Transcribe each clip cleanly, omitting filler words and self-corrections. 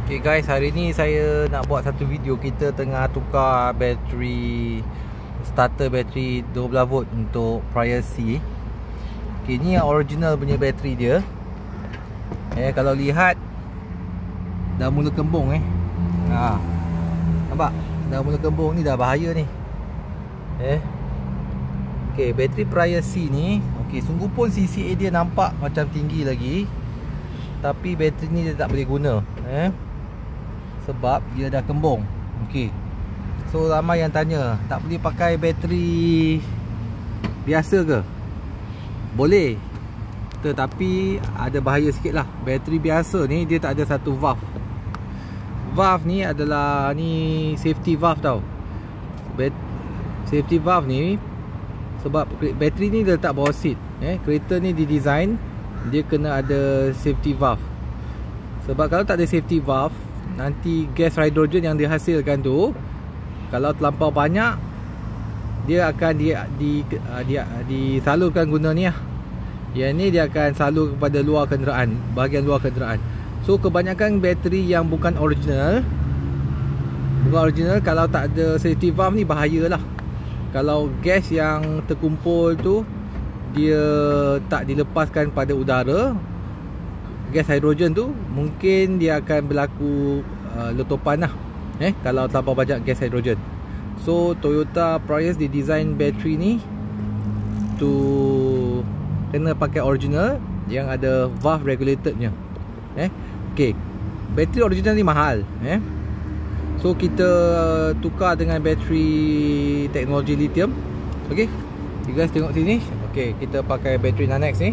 Okay guys, hari ni saya nak buat satu video. Kita tengah tukar bateri, starter bateri 12V untuk Prius C. Okay, ni yang original punya bateri dia. Kalau lihat dah mula kembung nampak? Dah mula kembung ni, dah bahaya ni. Okay, bateri Prius C ni, okay, sungguh pun CCA dia nampak macam tinggi lagi, tapi bateri ni dia tak boleh guna sebab dia dah kembung. Okay, so ramai yang tanya, tak boleh pakai bateri biasa ke? Boleh, tetapi ada bahaya sikit lah. Bateri biasa ni dia tak ada satu valve. Valve ni adalah ni safety valve tau. Safety valve ni sebab bateri ni dia letak bawah seat. Kereta ni didesign dia kena ada safety valve. Sebab kalau tak ada safety valve, nanti gas hidrogen yang dihasilkan tu, kalau terlampau banyak, dia akan disalurkan guna ni lah. Yang ni dia akan salur kepada luar kenderaan, bahagian luar kenderaan. So kebanyakan bateri yang bukan original, kalau tak ada safety valve ni bahayalah. Kalau gas yang terkumpul tu dia tak dilepaskan pada udara, gas hidrogen tu, mungkin dia akan berlaku letupan lah. Kalau terlampau banyak gas hidrogen. So Toyota Prius didesign bateri ni to kena pakai original yang ada valve regulated nya. Okay, bateri original ni mahal. So kita tukar dengan bateri teknologi lithium. Okay, you guys tengok sini. Okay, kita pakai bateri Nanex ni.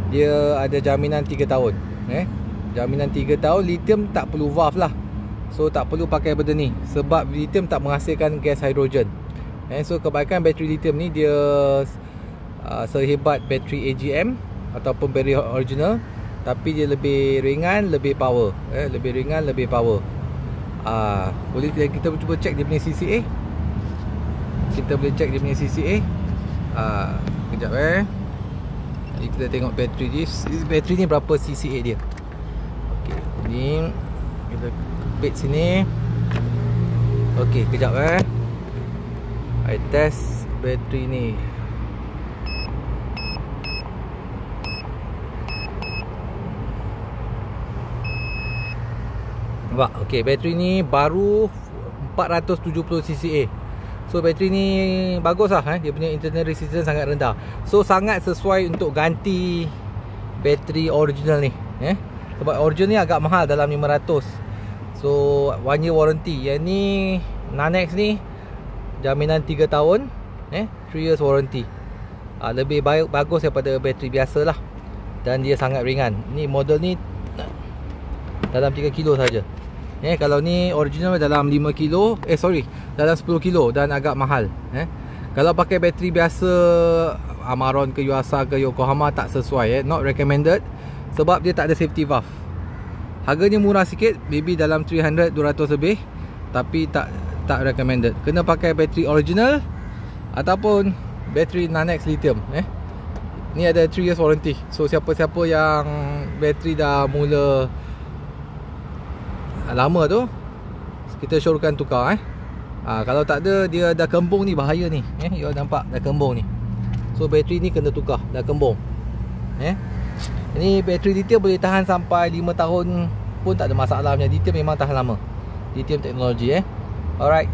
Dia ada jaminan 3 tahun. Jaminan 3 tahun. Lithium tak perlu valve lah. So tak perlu pakai benda ni, sebab lithium tak menghasilkan gas hidrogen. So kebaikan bateri lithium ni, dia sehebat bateri AGM ataupun bateri original, tapi dia lebih ringan, lebih power. Lebih ringan, lebih power. Boleh kita cuba check dia punya CCA. Kita boleh check dia punya CCA. Kejap Jadi kita tengok bateri ni. Bateri ni berapa CCA dia. Okay, ni kita kepit sini. Okay, kejap I test bateri ni. Nampak? Okay, bateri ni baru 470 CCA. So bateri ni bagus lah. Dia punya internal resistance sangat rendah. So sangat sesuai untuk ganti bateri original ni. Sebab original ni agak mahal, dalam 500. So 1 year warranty. Yang ni Nanex ni jaminan 3 tahun, 3 years warranty. Lebih bagus daripada bateri biasa lah. Dan dia sangat ringan. Ni model ni dalam 3 kilo saja. Kalau ni original dalam 5 kilo, dalam 10 kilo dan agak mahal. Kalau pakai bateri biasa Amarok ke Yuasa ke Yokohama, tak sesuai. Not recommended, sebab dia tak ada safety valve. Harganya murah sikit, maybe dalam 300-200 lebih, tapi tak recommended. Kena pakai bateri original ataupun bateri Nanex lithium. Ni ada 3 years warranty. So siapa-siapa yang bateri dah mula lama tu, kita syorkan tukar. Kalau tak ada, dia dah kembung ni, bahaya ni. You nampak dah kembung ni. So bateri ni kena tukar, dah kembung. Ini bateri lithium boleh tahan sampai 5 tahun pun tak ada masalah. Lithium memang tahan lama. Lithium teknologi. Alright.